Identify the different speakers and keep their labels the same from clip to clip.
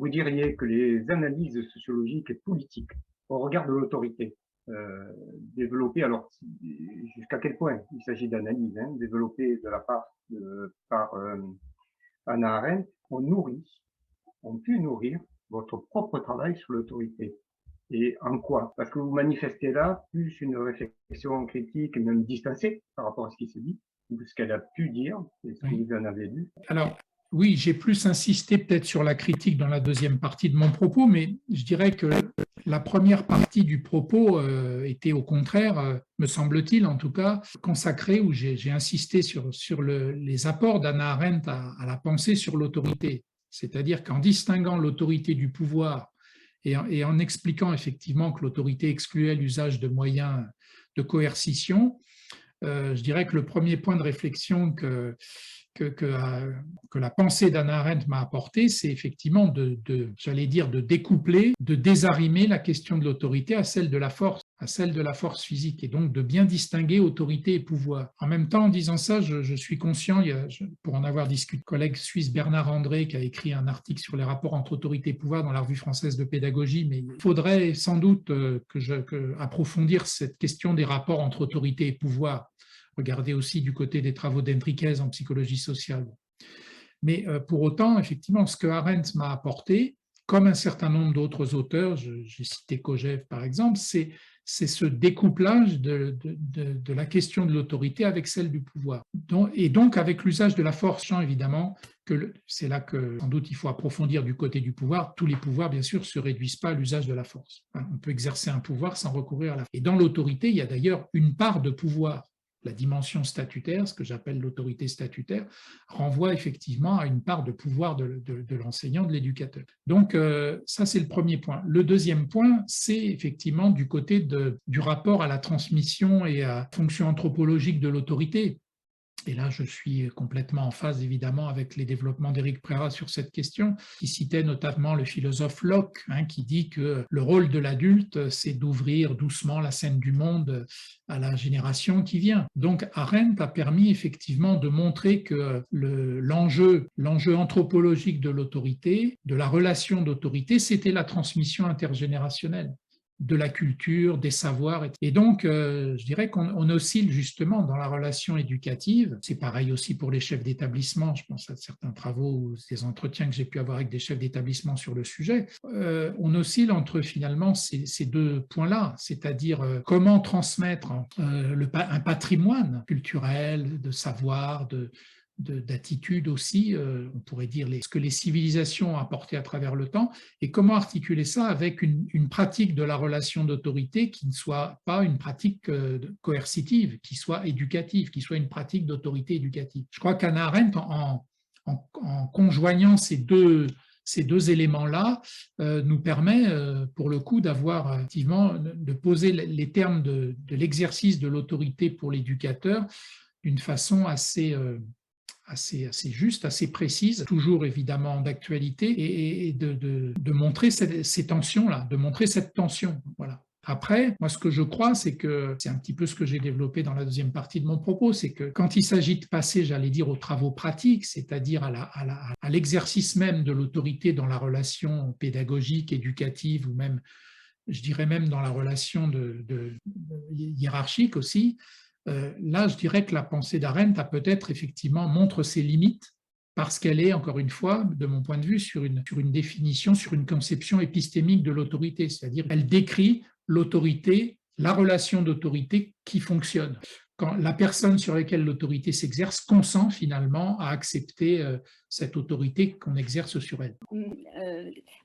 Speaker 1: vous diriez que les analyses sociologiques et politiques au regard de l'autorité développées, alors jusqu'à quel point il s'agit d'analyses, hein, développées de la part par Hannah Arendt, ont pu nourrir votre propre travail sur l'autorité. Et en quoi? Parce que vous manifestez là plus une réflexion critique et même distancée par rapport à ce qui se dit, ou ce qu'elle a pu dire et ce que
Speaker 2: Oui.
Speaker 1: vous en avez lu.
Speaker 2: Alors, oui, j'ai plus insisté peut-être sur la critique dans la deuxième partie de mon propos, mais je dirais que la première partie du propos était au contraire, me semble-t-il en tout cas, consacrée, où j'ai insisté sur les apports d'Hannah Arendt à la pensée sur l'autorité. C'est-à-dire qu'en distinguant l'autorité du pouvoir et en expliquant effectivement que l'autorité excluait l'usage de moyens de coercition, je dirais que le premier point de réflexion que la pensée d'Hannah Arendt m'a apporté, c'est effectivement j'allais dire, de découpler, de désarrimer la question de l'autorité à celle de la force physique, et donc de bien distinguer autorité et pouvoir. En même temps, en disant ça, je suis conscient, pour en avoir discuté, le collègue suisse Bernard André, qui a écrit un article sur les rapports entre autorité et pouvoir dans la Revue française de pédagogie, mais il faudrait sans doute approfondir cette question des rapports entre autorité et pouvoir. Regardez aussi du côté des travaux d'Henriquez en psychologie sociale. Mais pour autant, effectivement, ce que Arendt m'a apporté, comme un certain nombre d'autres auteurs, j'ai cité Kojève par exemple, c'est ce découplage de la question de l'autorité avec celle du pouvoir. Et donc avec l'usage de la force, évidemment, c'est là que sans doute il faut approfondir du côté du pouvoir. Tous les pouvoirs, bien sûr, ne se réduisent pas à l'usage de la force. On peut exercer un pouvoir sans recourir à la force. Et dans l'autorité, il y a d'ailleurs une part de pouvoir. La dimension statutaire, ce que j'appelle l'autorité statutaire, renvoie effectivement à une part de pouvoir de l'enseignant, de l'éducateur. Donc, ça, c'est le premier point. Le deuxième point, c'est effectivement du côté du rapport à la transmission et à la fonction anthropologique de l'autorité. Et là, je suis complètement en phase, évidemment, avec les développements d'Éric Prérat sur cette question, qui citait notamment le philosophe Locke, qui dit que le rôle de l'adulte, c'est d'ouvrir doucement la scène du monde à la génération qui vient. Donc, Arendt a permis effectivement de montrer que l'enjeu anthropologique de l'autorité, de la relation d'autorité, c'était la transmission intergénérationnelle de la culture, des savoirs. Et donc, je dirais qu'on oscille justement dans la relation éducative. C'est pareil aussi pour les chefs d'établissement. Je pense à certains travaux ou des entretiens que j'ai pu avoir avec des chefs d'établissement sur le sujet. On oscille entre finalement ces deux points-là, c'est-à-dire comment transmettre un patrimoine culturel, de savoir, d'attitude aussi, on pourrait dire ce que les civilisations ont apporté à travers le temps, et comment articuler ça avec une pratique de la relation d'autorité qui ne soit pas une pratique coercitive, qui soit éducative, qui soit une pratique d'autorité éducative. Je crois qu'Hannah Arendt, en conjoignant ces deux éléments-là, nous permet, pour le coup, d'avoir effectivement, de poser les termes de l'exercice de l'autorité pour l'éducateur d'une façon assez juste, assez précise, toujours évidemment d'actualité, et de montrer ces tensions-là, de montrer cette tension. Voilà. Après, moi, ce que je crois, c'est que c'est un petit peu ce que j'ai développé dans la deuxième partie de mon propos, c'est que quand il s'agit de passer, j'allais dire, aux travaux pratiques, c'est-à-dire à l'exercice même de l'autorité dans la relation pédagogique, éducative, ou même, je dirais même dans la relation hiérarchique aussi, là, je dirais que la pensée d'Arendt a peut-être effectivement montre ses limites parce qu'elle est, encore une fois, de mon point de vue, sur une définition, sur une conception épistémique de l'autorité, c'est-à-dire qu'elle décrit l'autorité, la relation d'autorité qui fonctionne. Quand la personne sur laquelle l'autorité s'exerce consent finalement à accepter cette autorité qu'on exerce sur elle.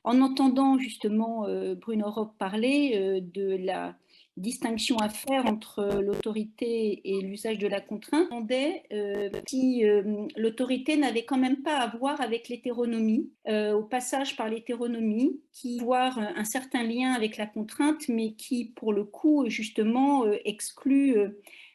Speaker 3: En entendant justement Bruno Roch parler de la distinction à faire entre l'autorité et l'usage de la contrainte, on demandait si l'autorité n'avait quand même pas à voir avec l'hétéronomie, au passage par l'hétéronomie, qui voit un certain lien avec la contrainte, mais qui, pour le coup, justement, exclut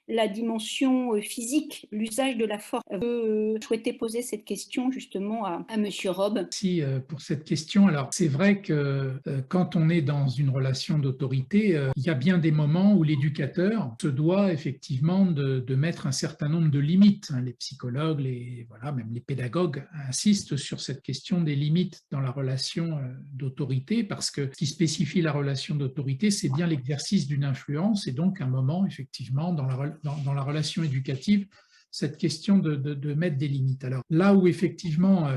Speaker 3: la dimension physique, l'usage de la force. Je souhaitais poser cette question justement à M. Rob.
Speaker 2: Merci pour cette question. Alors, c'est vrai que quand on est dans une relation d'autorité, il y a bien des moments où l'éducateur se doit effectivement de mettre un certain nombre de limites. Les psychologues, même les pédagogues insistent sur cette question des limites dans la relation d'autorité, parce que ce qui spécifie la relation d'autorité, c'est bien l'exercice d'une influence, et donc un moment, effectivement, dans la relation éducative, cette question de mettre des limites. Alors là où effectivement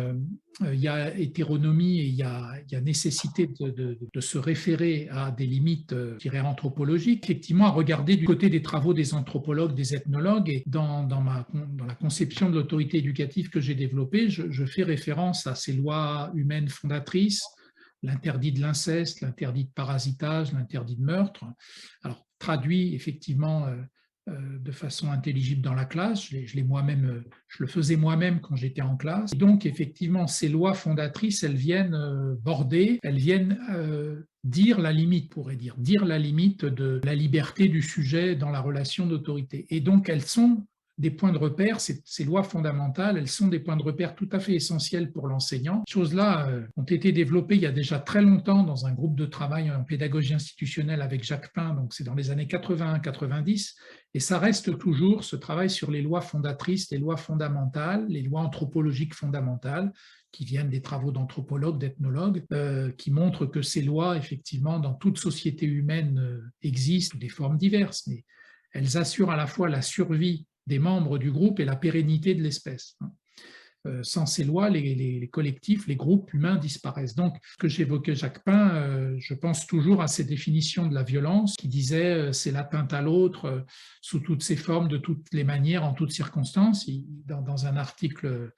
Speaker 2: il y a hétéronomie et il y a nécessité de se référer à des limites, je dirais, anthropologiques, effectivement à regarder du côté des travaux des anthropologues, des ethnologues, et dans la conception de l'autorité éducative que j'ai développée, je fais référence à ces lois humaines fondatrices, l'interdit de l'inceste, l'interdit de parasitage, l'interdit de meurtre. Alors traduit effectivement de façon intelligible dans la classe. Je le faisais moi-même quand j'étais en classe. Et donc, effectivement, ces lois fondatrices, elles viennent border, elles viennent dire la limite, dire la limite de la liberté du sujet dans la relation d'autorité. Et donc, elles sont des points de repère, ces lois fondamentales, elles sont des points de repère tout à fait essentiels pour l'enseignant. Ces choses-là ont été développées il y a déjà très longtemps dans un groupe de travail en pédagogie institutionnelle avec Jacques Pain, donc c'est dans les années 81-90, et ça reste toujours ce travail sur les lois fondatrices, les lois fondamentales, les lois anthropologiques fondamentales, qui viennent des travaux d'anthropologues, d'ethnologues, qui montrent que ces lois, effectivement, dans toute société humaine existent, des formes diverses, mais elles assurent à la fois la survie des membres du groupe et la pérennité de l'espèce. Sans ces lois, les collectifs, les groupes humains disparaissent. Donc, ce que j'évoquais Jacques Pain, je pense toujours à ces définitions de la violence qui disaient c'est l'atteinte à l'autre sous toutes ses formes, de toutes les manières, en toutes circonstances. Dans un article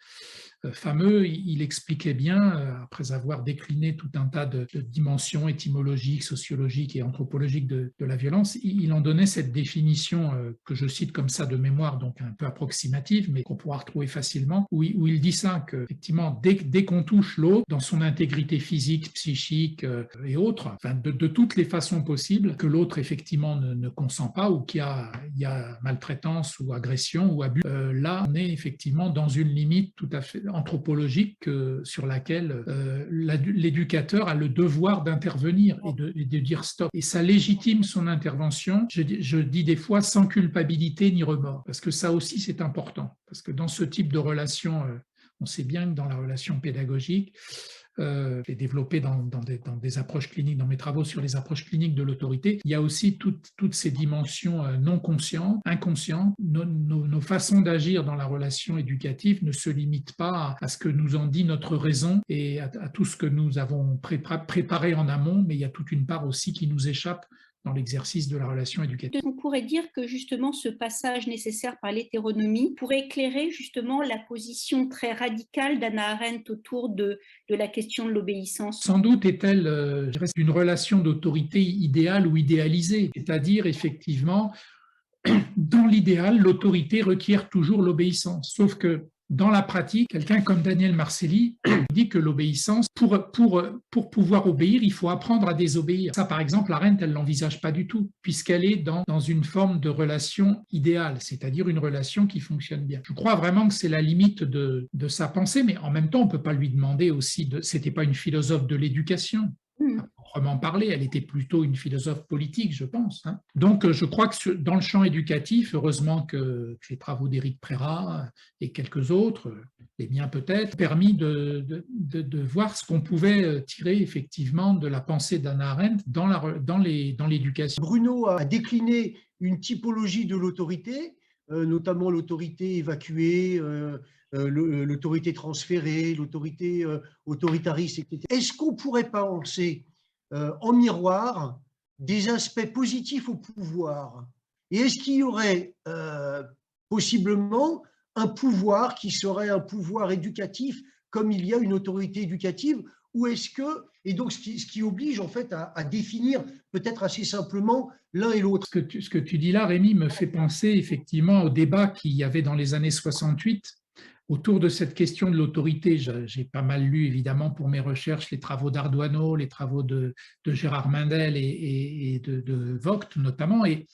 Speaker 2: fameux, il expliquait bien, après avoir décliné tout un tas de dimensions étymologiques, sociologiques et anthropologiques de la violence, il en donnait cette définition que je cite comme ça de mémoire, donc un peu approximative, mais qu'on pourra retrouver facilement, où il dit ça, qu'effectivement, dès qu'on touche l'autre, dans son intégrité physique, psychique et autres, enfin, de toutes les façons possibles, que l'autre effectivement ne consent pas ou qu'il y a maltraitance ou agression ou abus, là, on est effectivement dans une limite tout à fait anthropologique sur laquelle l'éducateur a le devoir d'intervenir et de dire stop. Et ça légitime son intervention, je dis des fois sans culpabilité ni remords, parce que ça aussi c'est important, parce que dans ce type de relation, on sait bien que dans la relation pédagogique, j'ai développé dans des approches cliniques, dans mes travaux sur les approches cliniques de l'autorité, il y a aussi toutes ces dimensions non conscientes, inconscientes. Nos façons d'agir dans la relation éducative ne se limitent pas à ce que nous en dit notre raison et à tout ce que nous avons préparé en amont, mais il y a toute une part aussi qui nous échappe dans l'exercice de la relation éducative.
Speaker 3: On pourrait dire que justement ce passage nécessaire par l'hétéronomie pourrait éclairer justement la position très radicale d'Hannah Arendt autour de la question de l'obéissance.
Speaker 2: Sans doute est-elle une relation d'autorité idéale ou idéalisée, c'est-à-dire effectivement, dans l'idéal, l'autorité requiert toujours l'obéissance, sauf que dans la pratique, quelqu'un comme Daniel Marcelli dit que l'obéissance, pour pouvoir obéir, il faut apprendre à désobéir. Ça, par exemple, Arendt, elle ne l'envisage pas du tout, puisqu'elle est dans une forme de relation idéale, c'est-à-dire une relation qui fonctionne bien. Je crois vraiment que c'est la limite de sa pensée, mais en même temps, on ne peut pas lui demander aussi, c'était pas une philosophe de l'éducation, à proprement parler, elle était plutôt une philosophe politique, je pense. Donc, je crois que dans le champ éducatif, heureusement que les travaux d'Éric Prérat et quelques autres, les miens peut-être, ont permis de voir ce qu'on pouvait tirer effectivement de la pensée d'Hannah Arendt dans l'éducation.
Speaker 4: Bruno a décliné une typologie de l'autorité, notamment l'autorité évacuée, l'autorité transférée, l'autorité autoritariste, etc. Est-ce qu'on pourrait penser en miroir des aspects positifs au pouvoir? Et est-ce qu'il y aurait possiblement un pouvoir qui serait un pouvoir éducatif comme il y a une autorité éducative? Ou est-ce que, et donc ce qui oblige en fait à définir peut-être assez simplement l'un et l'autre.
Speaker 2: Ce que tu dis là, Rémi, me fait penser effectivement au débat qu'il y avait dans les années 68 autour de cette question de l'autorité. J'ai pas mal lu, évidemment, pour mes recherches, les travaux d'Arduano, les travaux de Gérard Mendel et de Vogt, notamment. Et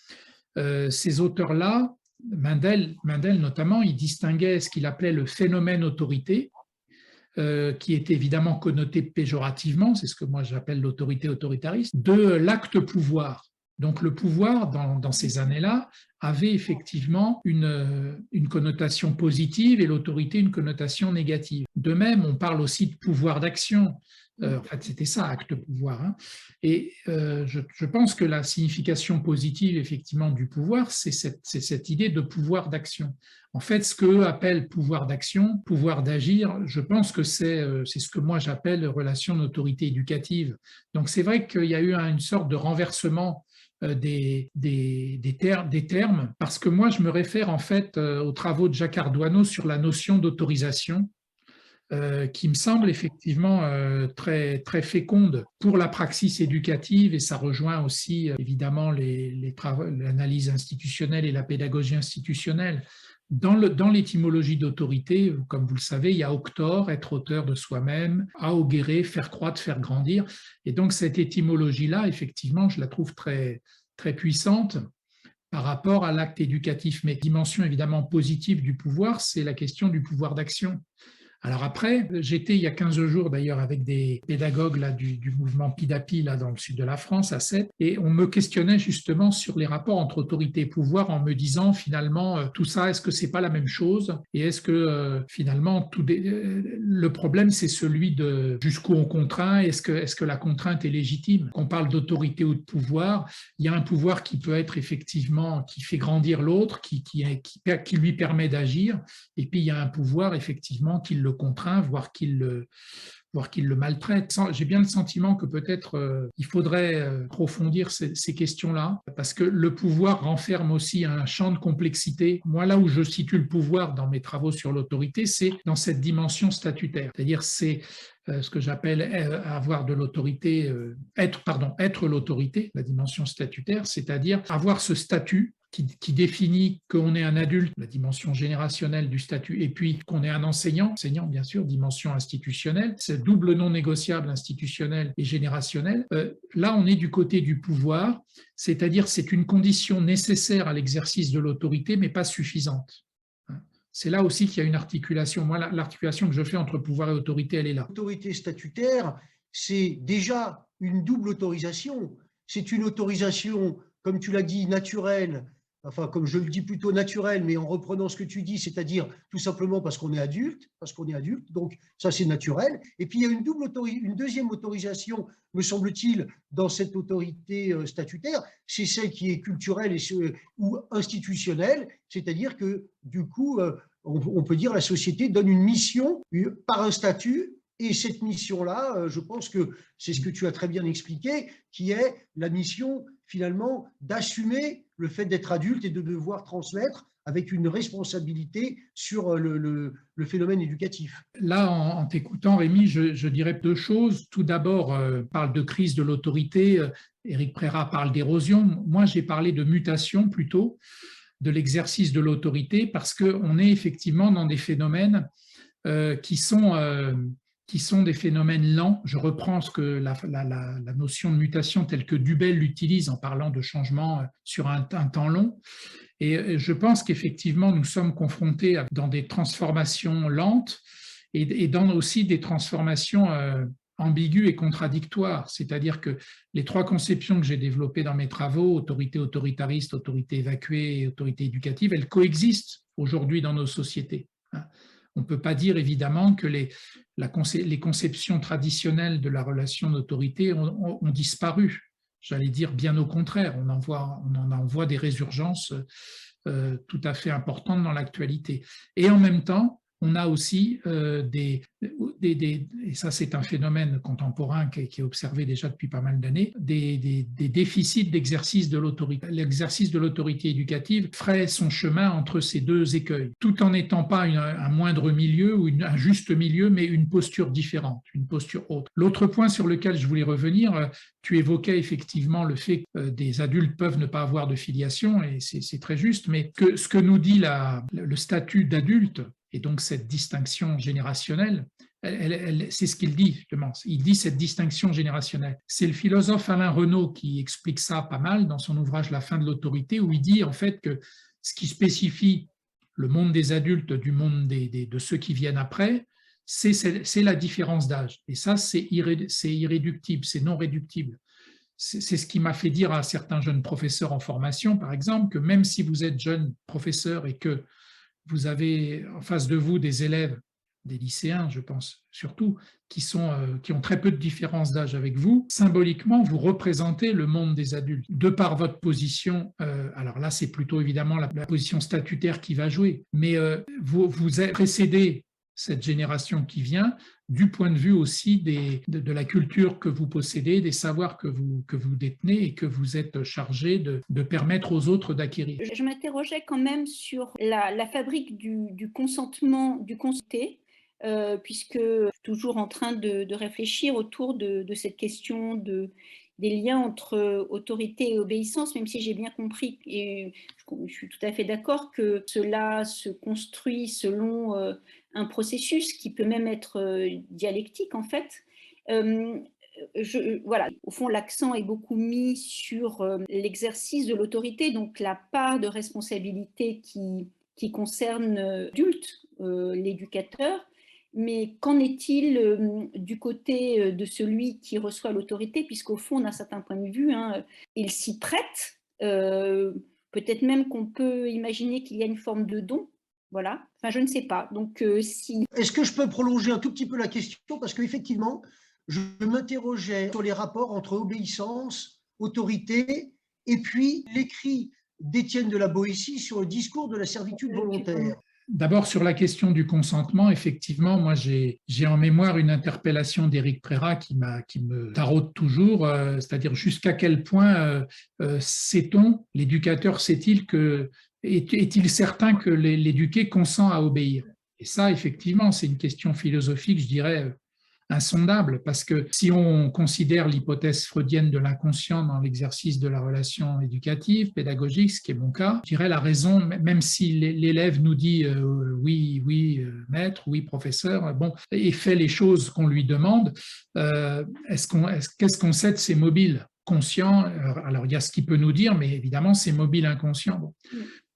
Speaker 2: ces auteurs-là Mendel notamment, il distinguait ce qu'il appelait le phénomène autorité, qui est évidemment connoté péjorativement, c'est ce que moi j'appelle l'autorité autoritariste, de l'acte pouvoir. Donc le pouvoir, dans ces années-là, avait effectivement une connotation positive et l'autorité une connotation négative. De même, on parle aussi de pouvoir d'action. En fait, c'était ça, acte pouvoir. Hein. Et je pense que la signification positive, effectivement, du pouvoir, c'est cette idée de pouvoir d'action. En fait, ce qu'eux appellent pouvoir d'action, pouvoir d'agir, je pense que c'est ce que moi j'appelle relation d'autorité éducative. Donc, c'est vrai qu'il y a eu une sorte de renversement des termes, parce que moi, je me réfère en fait aux travaux de Jacques Ardoineau sur la notion d'autorisation, qui me semble effectivement très, très féconde pour la praxis éducative, et ça rejoint aussi évidemment l'analyse institutionnelle et la pédagogie institutionnelle. Dans l'étymologie d'autorité, comme vous le savez, il y a auctor, être auteur de soi-même, augere, faire croître, faire grandir. Et donc cette étymologie-là, effectivement, je la trouve très, très puissante par rapport à l'acte éducatif. Mais dimension évidemment positive du pouvoir, c'est la question du pouvoir d'action. Alors après, j'étais il y a 15 jours d'ailleurs avec des pédagogues là, du mouvement PIDAPI là, dans le sud de la France, à Sète, et on me questionnait justement sur les rapports entre autorité et pouvoir en me disant finalement tout ça, est-ce que c'est pas la même chose? Et est-ce que finalement le problème c'est celui de jusqu'où on contraint? Est-ce que la contrainte est légitime? Quand on parle d'autorité ou de pouvoir, il y a un pouvoir qui peut être effectivement, qui fait grandir l'autre, qui lui permet d'agir, et puis il y a un pouvoir effectivement qui le contraint, voire qu'il le maltraite. J'ai bien le sentiment que peut-être il faudrait approfondir ces questions-là, parce que le pouvoir renferme aussi un champ de complexité. Moi, là où je situe le pouvoir dans mes travaux sur l'autorité, c'est dans cette dimension statutaire. C'est-à-dire, c'est ce que j'appelle avoir de l'autorité, être l'autorité, la dimension statutaire, c'est-à-dire avoir ce statut qui définit qu'on est un adulte, la dimension générationnelle du statut, et puis qu'on est un enseignant bien sûr, dimension institutionnelle, c'est double non négociable institutionnel et générationnel. Là, on est du côté du pouvoir, c'est-à-dire c'est une condition nécessaire à l'exercice de l'autorité, mais pas suffisante. C'est là aussi qu'il y a une articulation. Moi, l'articulation que je fais entre pouvoir et autorité, elle est là.
Speaker 4: L'autorité statutaire, c'est déjà une double autorisation. C'est une autorisation, comme tu l'as dit, naturelle, enfin, comme je le dis plutôt naturel, mais en reprenant ce que tu dis, c'est-à-dire tout simplement parce qu'on est adulte, donc ça c'est naturel. Et puis il y a une deuxième autorisation, me semble-t-il, dans cette autorité statutaire, c'est celle qui est culturelle ou institutionnelle, c'est-à-dire que du coup, on peut dire la société donne une mission par un statut. Et cette mission-là, je pense que c'est ce que tu as très bien expliqué, qui est la mission finalement d'assumer le fait d'être adulte et de devoir transmettre avec une responsabilité sur le phénomène éducatif.
Speaker 2: Là, en t'écoutant, Rémi, je dirais deux choses. Tout d'abord, parle de crise de l'autorité. Éric Prérat parle d'érosion. Moi, j'ai parlé de mutation plutôt, de l'exercice de l'autorité, parce qu'on est effectivement dans des phénomènes qui sont des phénomènes lents. Je reprends ce que la notion de mutation telle que Dubel l'utilise en parlant de changement sur un temps long. Et je pense qu'effectivement, nous sommes confrontés dans des transformations lentes et dans aussi des transformations ambiguës et contradictoires. C'est-à-dire que les trois conceptions que j'ai développées dans mes travaux, autorité autoritariste, autorité évacuée et autorité éducative, elles coexistent aujourd'hui dans nos sociétés. On ne peut pas dire évidemment que les conceptions traditionnelles de la relation d'autorité ont disparu. J'allais dire bien au contraire, on en voit des résurgences tout à fait importantes dans l'actualité. Et en même temps, on a aussi et ça c'est un phénomène contemporain qui est observé déjà depuis pas mal d'années, des déficits d'exercice de l'autorité. L'exercice de l'autorité éducative ferait son chemin entre ces deux écueils, tout en n'étant pas un moindre milieu ou un juste milieu, mais une posture différente, une posture autre. L'autre point sur lequel je voulais revenir, tu évoquais effectivement le fait que des adultes peuvent ne pas avoir de filiation, et c'est très juste, mais ce que nous dit le statut d'adulte, et donc cette distinction générationnelle, c'est ce qu'il dit justement. Il dit cette distinction générationnelle. C'est le philosophe Alain Renaud qui explique ça pas mal dans son ouvrage La fin de l'autorité, où il dit en fait que Ce qui spécifie le monde des adultes du monde de ceux qui viennent après, c'est la différence d'âge. Et ça, c'est irréductible, c'est non réductible. C'est ce qui m'a fait dire à certains jeunes professeurs en formation, par exemple, que même si vous êtes jeune professeur et que vous avez en face de vous des élèves, des lycéens, je pense surtout, qui ont très peu de différence d'âge avec vous, symboliquement, vous représentez le monde des adultes. De par votre position, alors là, c'est plutôt évidemment la position statutaire qui va jouer, mais vous êtes précédé cette génération qui vient, du point de vue aussi de la culture que vous possédez, des savoirs que vous détenez et que vous êtes chargé de permettre aux autres d'acquérir.
Speaker 3: Je m'interrogeais quand même sur la fabrique du consentement, du consenté, puisque je suis toujours en train de réfléchir autour de cette question des liens entre autorité et obéissance, même si j'ai bien compris, et je suis tout à fait d'accord que cela se construit selon un processus qui peut même être dialectique en fait. Voilà, au fond, l'accent est beaucoup mis sur l'exercice de l'autorité, donc la part de responsabilité qui concerne l'adulte, l'éducateur. Mais qu'en est-il du côté de celui qui reçoit l'autorité, puisqu'au fond, d'un certain point de vue, il s'y prête. Peut-être même qu'on peut imaginer qu'il y a une forme de don. Voilà. Enfin, je ne sais pas. Donc, si...
Speaker 4: Est-ce que je peux prolonger un tout petit peu la question? Parce qu'effectivement, je m'interrogeais sur les rapports entre obéissance, autorité, et puis l'écrit d'Étienne de la Boétie sur le discours de la servitude volontaire.
Speaker 2: D'abord, sur la question du consentement, effectivement, moi, j'ai en mémoire une interpellation d'Éric Prérat qui me taraude toujours, c'est-à-dire jusqu'à quel point sait-on, l'éducateur sait-il est-il certain que l'éduqué consent à obéir? Et ça, effectivement, c'est une question philosophique, je dirais, insondable, parce que si on considère l'hypothèse freudienne de l'inconscient dans l'exercice de la relation éducative, pédagogique, ce qui est mon cas, je dirais la raison, même si l'élève nous dit oui, maître, oui, professeur, bon, et fait les choses qu'on lui demande, qu'est-ce qu'on sait de ces mobiles conscients? Alors, il y a ce qu'il peut nous dire, mais évidemment, ces mobiles inconscients. Bon.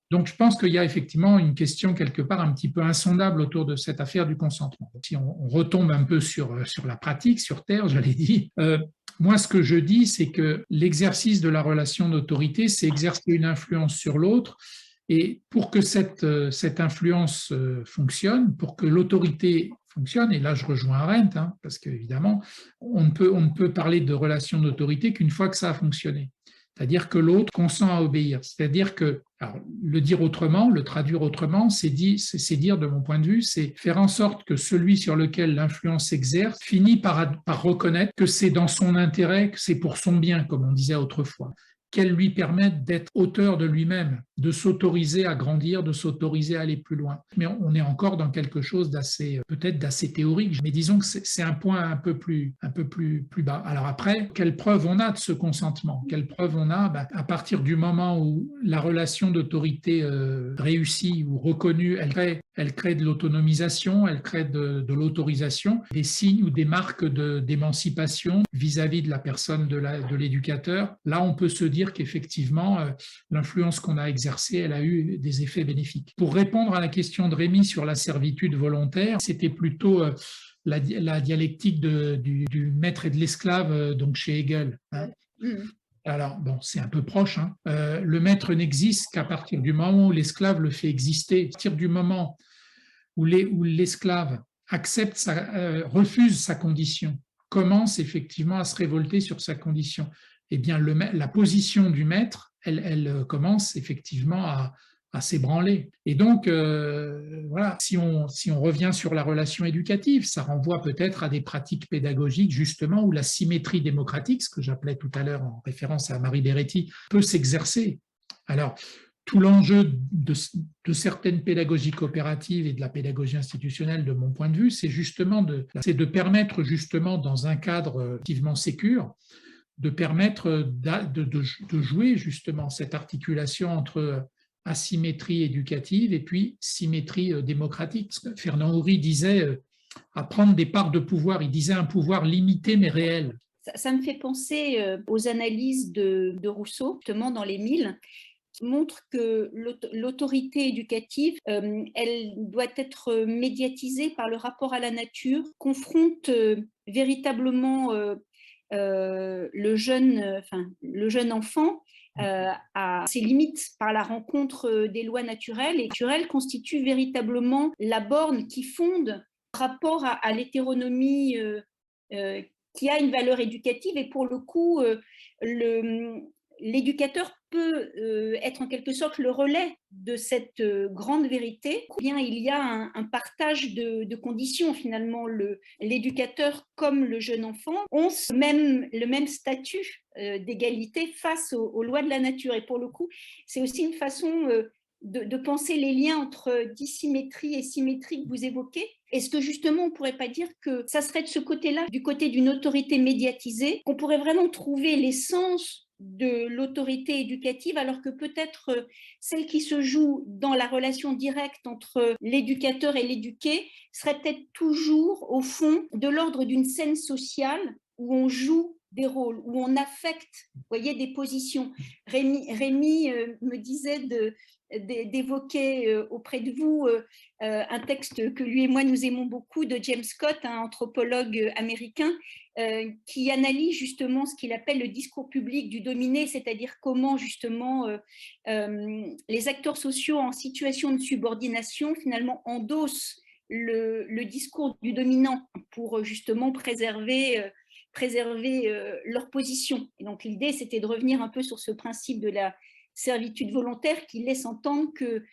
Speaker 2: Donc, je pense qu'il y a effectivement une question quelque part un petit peu insondable autour de cette affaire du consentement. Si on retombe un peu sur la pratique, sur terre, je l'ai dit, moi, ce que je dis, c'est que l'exercice de la relation d'autorité, c'est exercer une influence sur l'autre. Et pour que cette influence fonctionne, pour que l'autorité fonctionne, et là je rejoins Arendt, parce qu'évidemment, on ne peut parler de relation d'autorité qu'une fois que ça a fonctionné. C'est-à-dire que l'autre consent à obéir. C'est-à-dire que, alors, le dire autrement, le traduire autrement, c'est dire, de mon point de vue, c'est faire en sorte que celui sur lequel l'influence s'exerce finit par reconnaître que c'est dans son intérêt, que c'est pour son bien, comme on disait autrefois, qu'elle lui permette d'être auteur de lui-même, de s'autoriser à grandir, de s'autoriser à aller plus loin. Mais on est encore dans quelque chose peut-être d'assez théorique, mais disons que c'est un point un peu plus bas. Alors après, quelle preuve on a de ce consentement? Quelle preuve on a? À partir du moment où la relation d'autorité réussit ou reconnue, elle crée de l'autonomisation, elle crée de l'autorisation, des signes ou des marques d'émancipation vis-à-vis de la personne de l'éducateur. Là, on peut se dire qu'effectivement, l'influence qu'on a exercée, elle a eu des effets bénéfiques. Pour répondre à la question de Rémi sur la servitude volontaire, c'était plutôt la dialectique du maître et de l'esclave, donc chez Hegel. Alors, bon, c'est un peu proche. Le maître n'existe qu'à partir du moment où l'esclave le fait exister. À partir du moment où l'esclave refuse sa condition, commence effectivement à se révolter sur sa condition, eh bien, la position du maître, elle commence effectivement à s'ébranler. Et donc, voilà, si on revient sur la relation éducative, ça renvoie peut-être à des pratiques pédagogiques, justement, où la symétrie démocratique, ce que j'appelais tout à l'heure en référence à Marie Beretti, peut s'exercer. Alors, tout l'enjeu de certaines pédagogies coopératives et de la pédagogie institutionnelle, de mon point de vue, c'est de permettre justement dans un cadre relativement sécure, de permettre de jouer justement cette articulation entre asymétrie éducative et puis symétrie démocratique. Fernand Houry disait à prendre des parts de pouvoir, il disait un pouvoir limité mais réel.
Speaker 3: Ça me fait penser aux analyses de Rousseau, justement dans les Milles, montre que l'autorité éducative, elle doit être médiatisée par le rapport à la nature, confronte véritablement le jeune enfant à ses limites par la rencontre des lois naturelles. Et naturelles constitue véritablement la borne qui fonde rapport à l'hétéronomie qui a une valeur éducative. Et pour le coup, l'éducateur peut être en quelque sorte le relais de cette grande vérité. Bien, il y a un partage de conditions. Finalement, l'éducateur comme le jeune enfant ont le même statut d'égalité face aux lois de la nature. Et pour le coup, c'est aussi une façon de penser les liens entre dissymétrie et symétrie que vous évoquez. Est-ce que justement, on ne pourrait pas dire que ça serait de ce côté-là, du côté d'une autorité médiatisée, qu'on pourrait vraiment trouver l'essence de l'autorité éducative, alors que peut-être celle qui se joue dans la relation directe entre l'éducateur et l'éduqué serait peut-être toujours, au fond, de l'ordre d'une scène sociale où on joue des rôles, où on affecte, vous voyez, des positions. Rémi me disait d'évoquer auprès de vous un texte que lui et moi nous aimons beaucoup de James Scott, un anthropologue américain, qui analyse justement ce qu'il appelle le discours public du dominé, c'est-à-dire comment justement les acteurs sociaux en situation de subordination finalement endossent le discours du dominant pour justement préserver leur position. Et donc l'idée, c'était de revenir un peu sur ce principe de la servitude volontaire qui laisse entendre que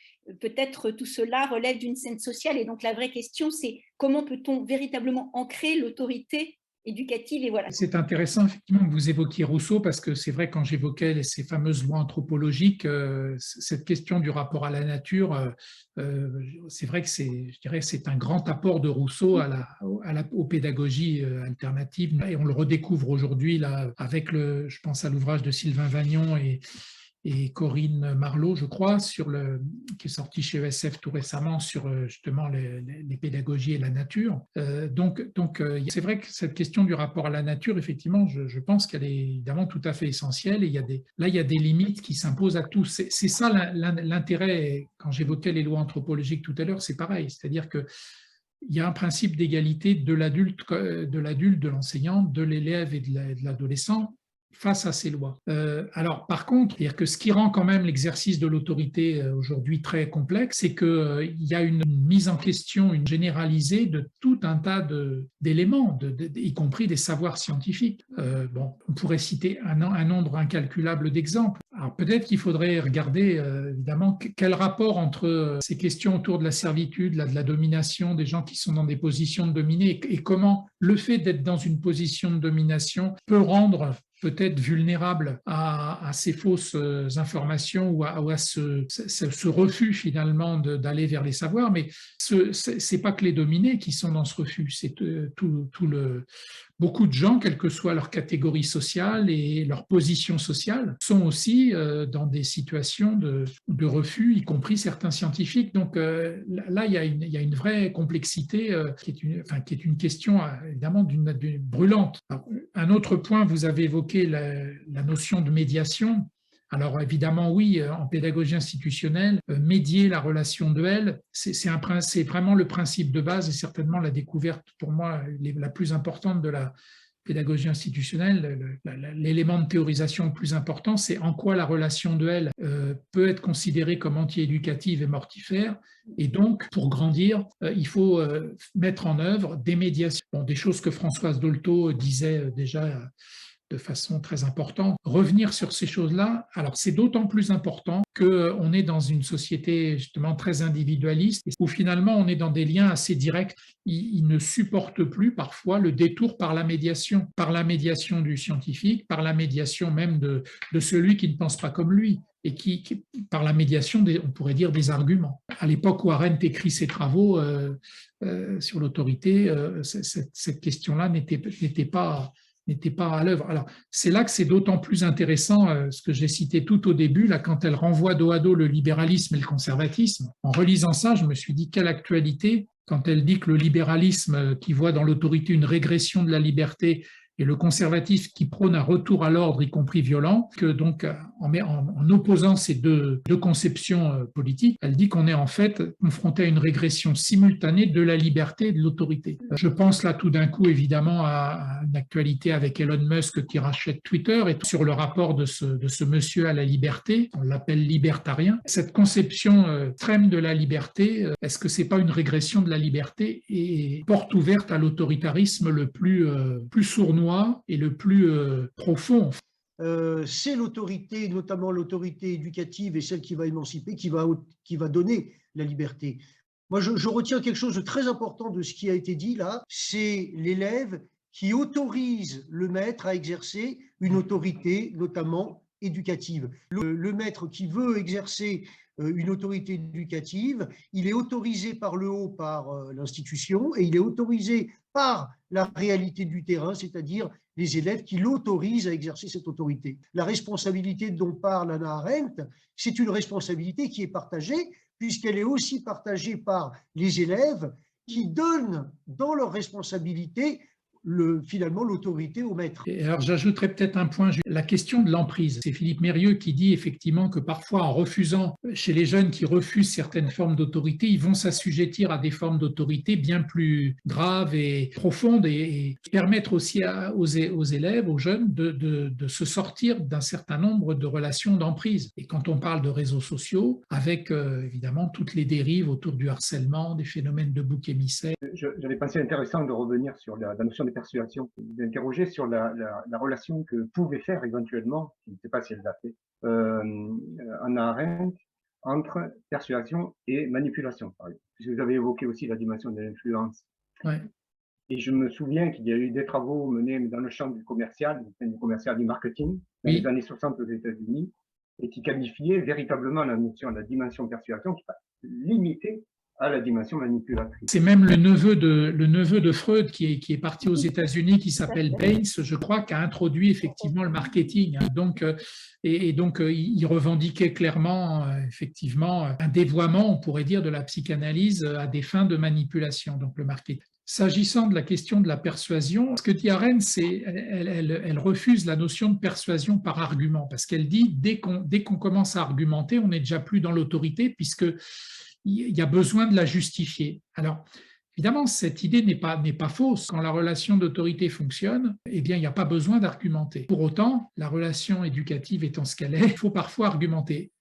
Speaker 3: peut-être tout cela relève d'une scène sociale. Et donc la vraie question, c'est comment peut-on véritablement ancrer l'autorité éducative. Et voilà.
Speaker 2: C'est intéressant effectivement que vous évoquiez Rousseau, parce que c'est vrai, quand j'évoquais ces fameuses lois anthropologiques, cette question du rapport à la nature, c'est vrai que c'est un grand apport de Rousseau aux pédagogies alternatives, et on le redécouvre aujourd'hui là avec je pense à l'ouvrage de Sylvain Vagnon et Corinne Marlot, je crois, qui est sorti chez ESF tout récemment sur justement les pédagogies et la nature. Donc c'est vrai que cette question du rapport à la nature, effectivement, je pense qu'elle est évidemment tout à fait essentielle. Et il y a des limites qui s'imposent à tous. C'est ça l'intérêt. Quand j'évoquais les lois anthropologiques tout à l'heure, c'est pareil. C'est-à-dire que il y a un principe d'égalité de l'adulte, de l'enseignant, de l'élève et de l'adolescent face à ces lois. Alors, par contre, c'est-à-dire que ce qui rend quand même l'exercice de l'autorité aujourd'hui très complexe, c'est qu'il y a une mise en question, une généralisée de tout un tas d'éléments, y compris des savoirs scientifiques. On pourrait citer un nombre incalculable d'exemples. Alors, peut-être qu'il faudrait regarder, évidemment, quel rapport entre ces questions autour de la servitude, de la domination, des gens qui sont dans des positions de dominés, et comment le fait d'être dans une position de domination peut rendre peut-être vulnérable à ces fausses informations ou à ce refus finalement d'aller vers les savoirs. Mais ce n'est pas que les dominés qui sont dans ce refus, c'est beaucoup de gens, quelle que soit leur catégorie sociale et leur position sociale, sont aussi dans des situations de refus, y compris certains scientifiques. Donc là, il y a une vraie complexité qui est une question évidemment brûlante. Alors, un autre point, vous avez évoqué la notion de médiation. Alors évidemment, oui, en pédagogie institutionnelle, médier la relation de L, c'est vraiment le principe de base et certainement la découverte pour moi la plus importante de la pédagogie institutionnelle. L'élément de théorisation le plus important, c'est en quoi la relation de L peut être considérée comme anti-éducative et mortifère. Et donc, pour grandir, il faut mettre en œuvre des médiations. Des choses que Françoise Dolto disait déjà de façon très importante. Revenir sur ces choses-là, alors c'est d'autant plus important qu'on est dans une société justement très individualiste, où finalement on est dans des liens assez directs. Il ne supporte plus parfois le détour par la médiation du scientifique, par la médiation même de celui qui ne pense pas comme lui, et qui par la médiation, on pourrait dire, des arguments. À l'époque où Arendt écrit ses travaux sur l'autorité, cette question-là n'était pas à l'œuvre. Alors, c'est là que c'est d'autant plus intéressant ce que j'ai cité tout au début, là, quand elle renvoie dos à dos le libéralisme et le conservatisme. En relisant ça, je me suis dit, quelle actualité, quand elle dit que le libéralisme, qui voit dans l'autorité une régression de la liberté, et le conservatisme qui prône un retour à l'ordre, y compris violent, que donc en opposant ces deux conceptions politiques, elle dit qu'on est en fait confronté à une régression simultanée de la liberté et de l'autorité. Je pense là tout d'un coup évidemment à une actualité avec Elon Musk qui rachète Twitter et sur le rapport de ce monsieur à la liberté, on l'appelle libertarien. Cette conception extrême de la liberté, est-ce que c'est pas une régression de la liberté et porte ouverte à l'autoritarisme le plus sournois et le plus profond?
Speaker 4: C'est l'autorité, notamment l'autorité éducative et celle qui va émanciper, qui va donner la liberté. Moi, je retiens quelque chose de très important de ce qui a été dit là, c'est l'élève qui autorise le maître à exercer une autorité, notamment éducative. Le maître qui veut exercer une autorité éducative, il est autorisé par le haut, par l'institution, et il est autorisé par la réalité du terrain, c'est-à-dire les élèves qui l'autorisent à exercer cette autorité. La responsabilité dont parle Hannah Arendt, c'est une responsabilité qui est partagée, puisqu'elle est aussi partagée par les élèves qui donnent dans leur responsabilité finalement l'autorité au maître.
Speaker 2: Et alors j'ajouterais peut-être un point, la question de l'emprise. C'est Philippe Mérieux qui dit effectivement que parfois en refusant, chez les jeunes qui refusent certaines formes d'autorité, ils vont s'assujettir à des formes d'autorité bien plus graves et profondes et permettre aussi aux élèves, aux jeunes de se sortir d'un certain nombre de relations d'emprise. Et quand on parle de réseaux sociaux, avec évidemment toutes les dérives autour du harcèlement, des phénomènes de bouc émissaire.
Speaker 1: J'avais pensé intéressant de revenir sur la notion de persuasion. Vous interrogez sur la relation que pouvait faire éventuellement, je ne sais pas si elle l'a fait, Hannah Arendt, entre persuasion et manipulation, par exemple. Puisque vous avez évoqué aussi la dimension de l'influence.
Speaker 2: Ouais.
Speaker 1: Et je me souviens qu'il y a eu des travaux menés dans le champ du commercial, du marketing, dans les années 60 aux États-Unis, et qui qualifiaient véritablement la notion, la dimension persuasion, qui est limitée à la dimension manipulatrice.
Speaker 2: C'est même le neveu de Freud qui est parti aux États-Unis, qui s'appelle Baines, je crois, qui a introduit effectivement le marketing. Donc, il revendiquait clairement, effectivement, un dévoiement, on pourrait dire, de la psychanalyse à des fins de manipulation, donc le marketing. S'agissant de la question de la persuasion, ce que dit Arendt, c'est elle refuse la notion de persuasion par argument, parce qu'elle dit dès qu'on commence à argumenter, on n'est déjà plus dans l'autorité, puisque il y a besoin de la justifier. Alors, évidemment, cette idée n'est pas fausse. Quand la relation d'autorité fonctionne, eh bien, il n'y a pas besoin d'argumenter. Pour autant, la relation éducative étant ce qu'elle est, il faut parfois argumenter.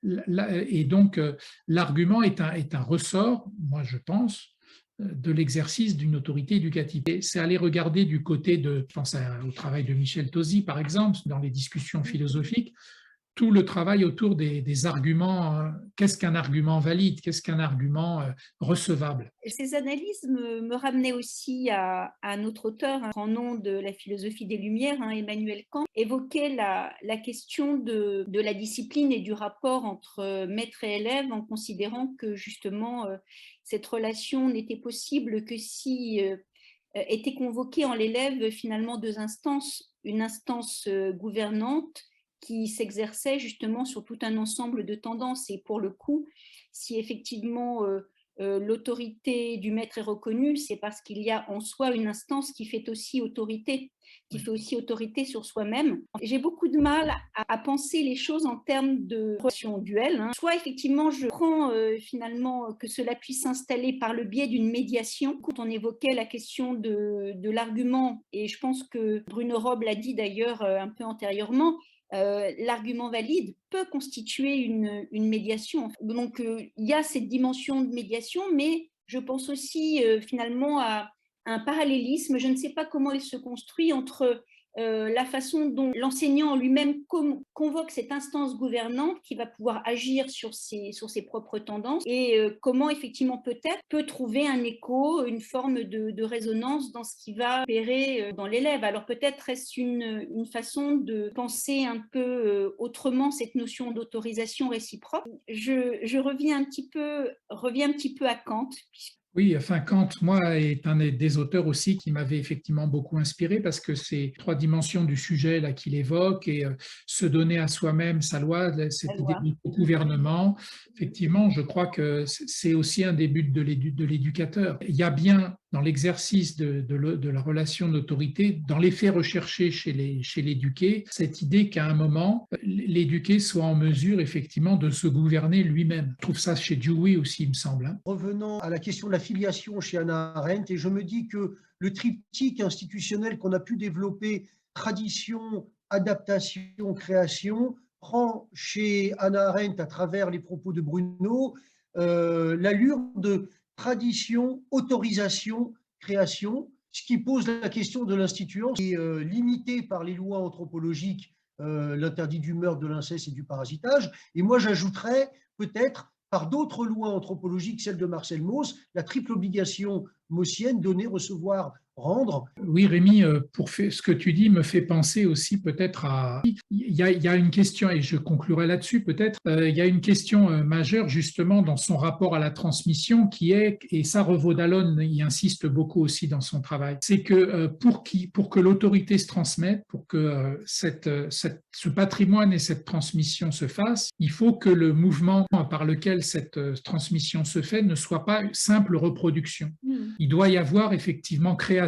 Speaker 2: Et donc, l'argument est un ressort, moi je pense, de l'exercice d'une autorité éducative. C'est aller regarder du côté je pense au travail de Michel Tosi, par exemple, dans les discussions philosophiques, tout le travail autour des arguments. Qu'est-ce qu'un argument valide? Qu'est-ce qu'un argument recevable?
Speaker 3: Ces analyses me ramenaient aussi à un autre auteur, grand nom de la philosophie des Lumières, Emmanuel Kant, évoquait la question de la discipline et du rapport entre maître et élève, en considérant que justement cette relation n'était possible que si étaient convoquées en l'élève finalement deux instances, une instance gouvernante qui s'exerçait justement sur tout un ensemble de tendances. Et pour le coup, si effectivement l'autorité du maître est reconnue, c'est parce qu'il y a en soi une instance qui fait aussi autorité sur soi-même. J'ai beaucoup de mal à penser les choses en termes de relation duel. Soit effectivement, je prends finalement que cela puisse s'installer par le biais d'une médiation. Quand on évoquait la question de l'argument, et je pense que Bruno Robles l'a dit d'ailleurs un peu antérieurement, l'argument valide peut constituer une médiation. Donc, il y a cette dimension de médiation, mais je pense aussi finalement à un parallélisme. Je ne sais pas comment il se construit entre la façon dont l'enseignant lui-même convoque cette instance gouvernante qui va pouvoir agir sur ses propres tendances et comment effectivement peut-être peut trouver un écho, une forme de résonance dans ce qui va opérer dans l'élève. Alors peut-être est-ce une façon de penser un peu autrement cette notion d'autorisation réciproque. Je reviens un petit peu à Kant.
Speaker 2: Oui, enfin Kant, moi, est un des auteurs aussi qui m'avait effectivement beaucoup inspiré parce que ces trois dimensions du sujet là qu'il évoque et se donner à soi-même sa loi, cette idée du gouvernement, effectivement, je crois que c'est aussi un des buts de l'éducateur. Il y a bien dans l'exercice de la relation d'autorité, dans les faits recherchés chez l'éduqué, cette idée qu'à un moment, l'éduqué soit en mesure effectivement de se gouverner lui-même. Je trouve ça chez Dewey aussi, il me semble. Hein.
Speaker 4: Revenant à la question de la filiation chez Hannah Arendt, et je me dis que le triptyque institutionnel qu'on a pu développer, tradition, adaptation, création, prend chez Hannah Arendt, à travers les propos de Bruno, l'allure de tradition, autorisation, création, ce qui pose la question de l'instituant, qui est limité par les lois anthropologiques, l'interdit du meurtre, de l'inceste et du parasitage. Et moi, j'ajouterais peut-être, par d'autres lois anthropologiques, celle de Marcel Mauss, la triple obligation maussienne, donner, recevoir, rendre.
Speaker 2: Oui, Rémi, ce que tu dis me fait penser aussi peut-être à... Il y a une question, et je conclurai là-dessus peut-être, il y a une question majeure justement dans son rapport à la transmission qui est, et ça Revaud-Dallon y insiste beaucoup aussi dans son travail, c'est que pour que l'autorité se transmette, pour que ce patrimoine et cette transmission se fassent, il faut que le mouvement par lequel cette transmission se fait ne soit pas simple reproduction. Il doit y avoir effectivement création,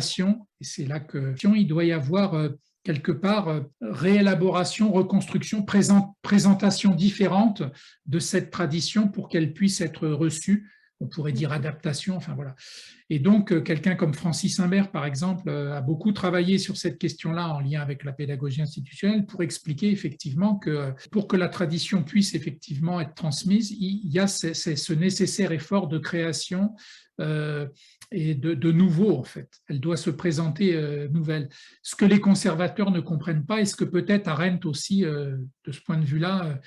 Speaker 2: et c'est là que il doit y avoir quelque part réélaboration, reconstruction, présentation différente de cette tradition pour qu'elle puisse être reçue. On pourrait dire adaptation, enfin voilà. Et donc, quelqu'un comme Francis Imbert, par exemple, a beaucoup travaillé sur cette question-là en lien avec la pédagogie institutionnelle pour expliquer effectivement que pour que la tradition puisse effectivement être transmise, il y a ce nécessaire effort de création et de nouveau, en fait. Elle doit se présenter nouvelle. Ce que les conservateurs ne comprennent pas, et ce que peut-être Arendt aussi, de ce point de vue-là,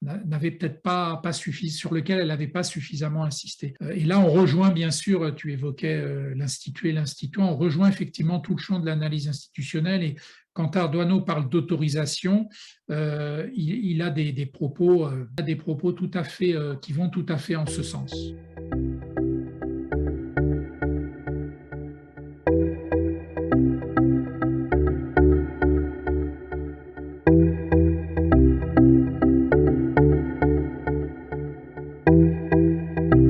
Speaker 2: n'avait peut-être pas suffi, sur lequel elle n'avait pas suffisamment insisté. Et là, on rejoint, bien sûr, tu évoquais l'institué, l'instituant, on rejoint effectivement tout le champ de l'analyse institutionnelle. Et quand Ardoino parle d'autorisation, il a des propos tout à fait, qui vont tout à fait en ce sens.